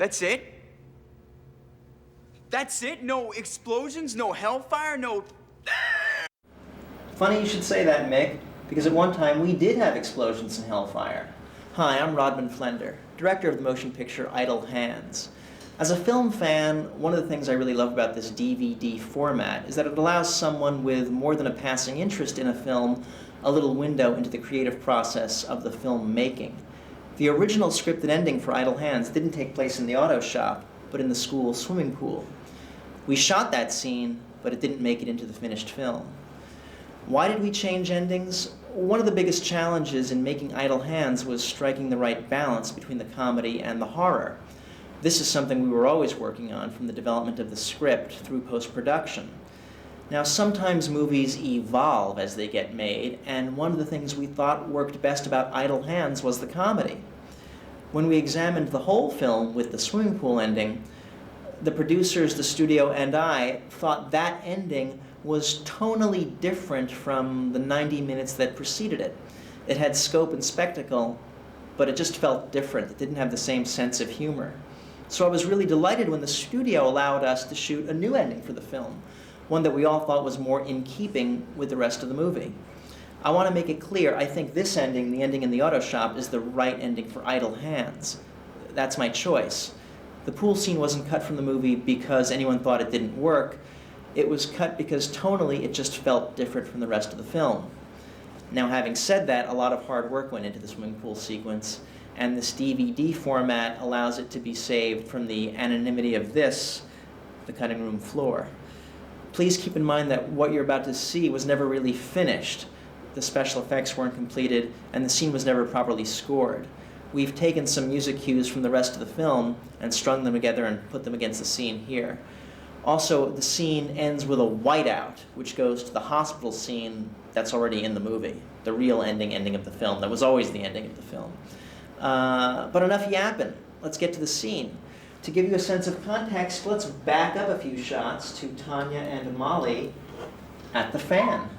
That's it? That's it? No explosions, no hellfire, no... Funny you should say that, Mick, because at one time we did have explosions and hellfire. Hi, I'm Rodman Flender, director of the motion picture Idle Hands. As a film fan, one of the things I really love about this DVD format is that it allows someone with more than a passing interest in a film a little window into the creative process of the film making. The original scripted ending for Idle Hands didn't take place in the auto shop, but in the school swimming pool. We shot that scene, but it didn't make it into the finished film. Why did we change endings? One of the biggest challenges in making Idle Hands was striking the right balance between the comedy and the horror. This is something we were always working on from the development of the script through post-production. Now, sometimes movies evolve as they get made, and one of the things we thought worked best about Idle Hands was the comedy. When we examined the whole film with the swimming pool ending, the producers, the studio, and I thought that ending was tonally different from the 90 minutes that preceded it. It had scope and spectacle, but it just felt different. It didn't have the same sense of humor. So I was really delighted when the studio allowed us to shoot a new ending for the film, one that we all thought was more in keeping with the rest of the movie. I want to make it clear, I think this ending, the ending in the auto shop, is the right ending for Idle Hands. That's my choice. The pool scene wasn't cut from the movie because anyone thought it didn't work. It was cut because tonally it just felt different from the rest of the film. Now, having said that, a lot of hard work went into the swimming pool sequence, and this DVD format allows it to be saved from the anonymity of this, the cutting room floor. Please keep in mind that what you're about to see was never really finished. The special effects weren't completed, and the scene was never properly scored. We've taken some music cues from the rest of the film and strung them together and put them against the scene here. Also, the scene ends with a whiteout, which goes to the hospital scene that's already in the movie, the real ending of the film. That was always the ending of the film. But enough yapping. Let's get to the scene. To give you a sense of context, let's back up a few shots to Tanya and Molly at the fan.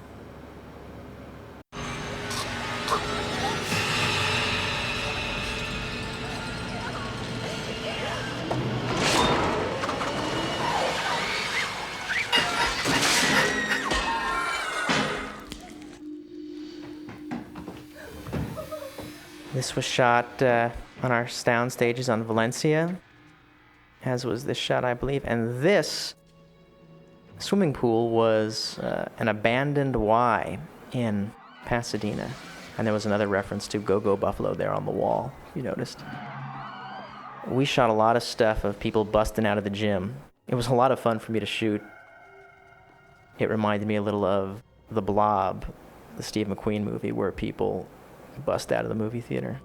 This was shot on our sound stages on Valencia, as was this shot, I believe. And this swimming pool was an abandoned Y in Pasadena. And there was another reference to Go Go Buffalo there on the wall, if you noticed. We shot a lot of stuff of people busting out of the gym. It was a lot of fun for me to shoot. It reminded me a little of The Blob, the Steve McQueen movie, where people bust out of the movie theater.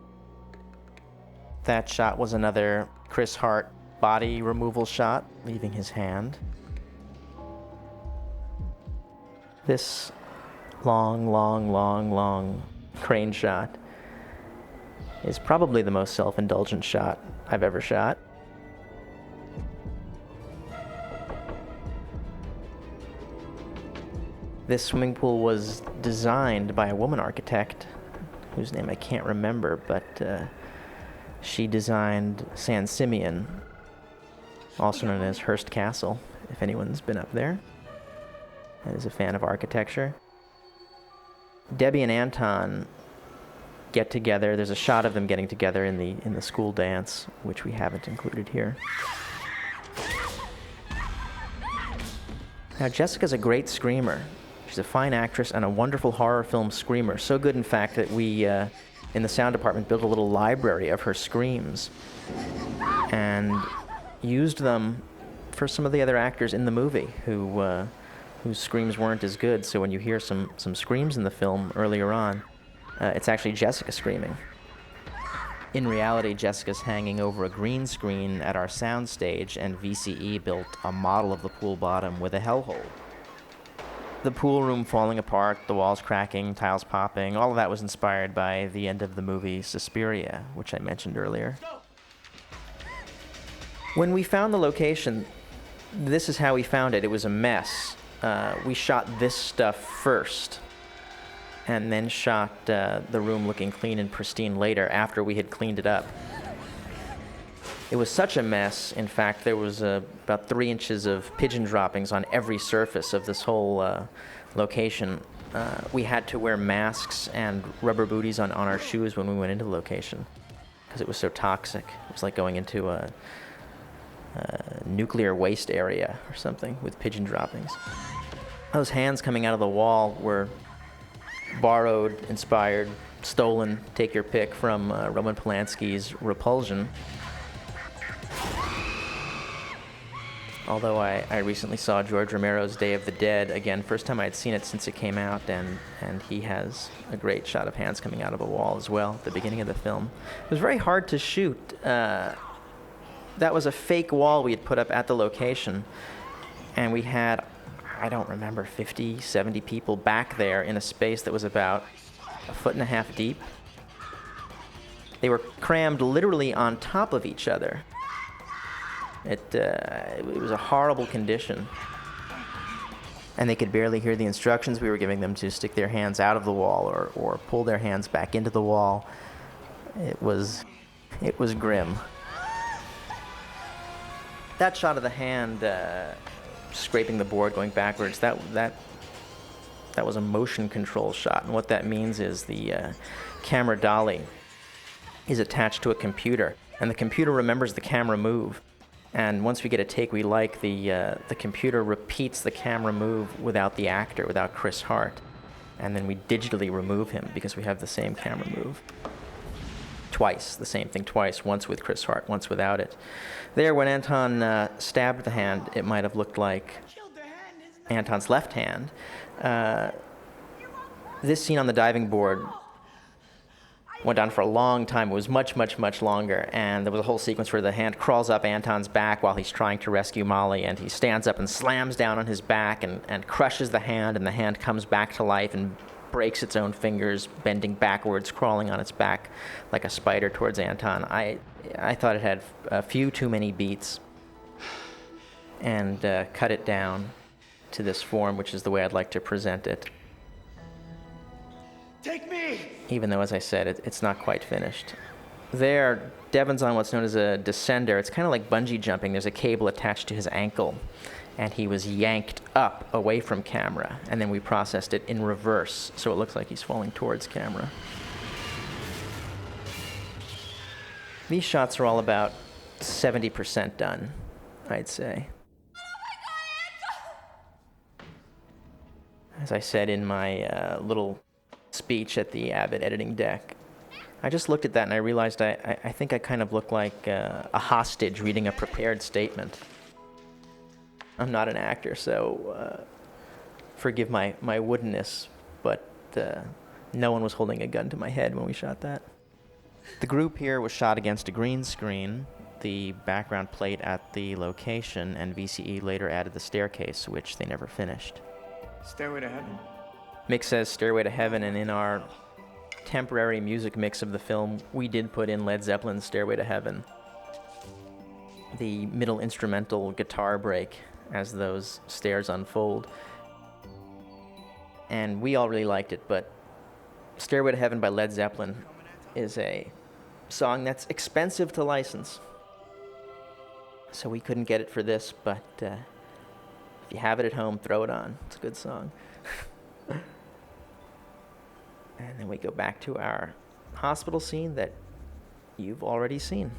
That shot was another Chris Hart body removal shot, leaving his hand. This long crane shot is probably the most self-indulgent shot I've ever shot. This swimming pool was designed by a woman architect whose name I can't remember, but she designed San Simeon, also known as Hearst Castle, if anyone's been up there and is a fan of architecture. Debbie and Anton get together. There's a shot of them getting together in the school dance, which we haven't included here. Now, Jessica's a great screamer. She's a fine actress and a wonderful horror film screamer. So good, in fact, that we, in the sound department, built a little library of her screams and used them for some of the other actors in the movie whose screams weren't as good. So when you hear some screams in the film earlier on, it's actually Jessica screaming. In reality, Jessica's hanging over a green screen at our sound stage, and VCE built a model of the pool bottom with a hellhole. The pool room falling apart, the walls cracking, tiles popping, all of that was inspired by the end of the movie Suspiria, which I mentioned earlier. When we found the location, this is how we found it. It was a mess. We shot this stuff first, and then shot the room looking clean and pristine later, after we had cleaned it up. It was such a mess. In fact, there was about 3 inches of pigeon droppings on every surface of this whole location. We had to wear masks and rubber booties on our shoes when we went into the location because it was so toxic. It was like going into a nuclear waste area or something with pigeon droppings. Those hands coming out of the wall were borrowed, inspired, stolen, take your pick, from Roman Polanski's Repulsion. Although I recently saw George Romero's Day of the Dead, again, first time I'd seen it since it came out, and he has a great shot of hands coming out of a wall as well at the beginning of the film. It was very hard to shoot. That was a fake wall we had put up at the location, and we had, I don't remember, 50, 70 people back there in a space that was about 1.5 feet deep. They were crammed literally on top of each other. It was a horrible condition. And they could barely hear the instructions we were giving them to stick their hands out of the wall or pull their hands back into the wall. It was grim. That shot of the hand scraping the board going backwards, that was a motion control shot. And what that means is the camera dolly is attached to a computer, and the computer remembers the camera move. And once we get a take we like, the computer repeats the camera move without the actor, without Chris Hart. And then we digitally remove him because we have the same camera move. Twice, the same thing twice, once with Chris Hart, once without it. There, when Anton stabbed the hand, it might have looked like Anton's left hand. This scene on the diving board went on for a long time. It was much, much, much longer, and there was a whole sequence where the hand crawls up Anton's back while he's trying to rescue Molly, and he stands up and slams down on his back and crushes the hand comes back to life and breaks its own fingers, bending backwards, crawling on its back like a spider towards Anton. I thought it had a few too many beats, and cut it down to this form, which is the way I'd like to present it. Take me! Even though, as I said, it's not quite finished. There, Devin's on what's known as a descender. It's kind of like bungee jumping. There's a cable attached to his ankle, and he was yanked up away from camera, and then we processed it in reverse, so it looks like he's falling towards camera. These shots are all about 70% done, I'd say. As I said in my little speech at the Abbott editing deck, I just looked at that and I realized I think I kind of look like a hostage reading a prepared statement. I'm not an actor, so forgive my woodenness, but no one was holding a gun to my head when we shot that. The group here was shot against a green screen, the background plate at the location, and VCE later added the staircase, which they never finished. Stairway to Heaven? Mick says Stairway to Heaven, and in our temporary music mix of the film, we did put in Led Zeppelin's Stairway to Heaven. The middle instrumental guitar break as those stairs unfold. And we all really liked it, but Stairway to Heaven by Led Zeppelin is a song that's expensive to license. So we couldn't get it for this, but if you have it at home, throw it on. It's a good song. And then we go back to our hospital scene that you've already seen.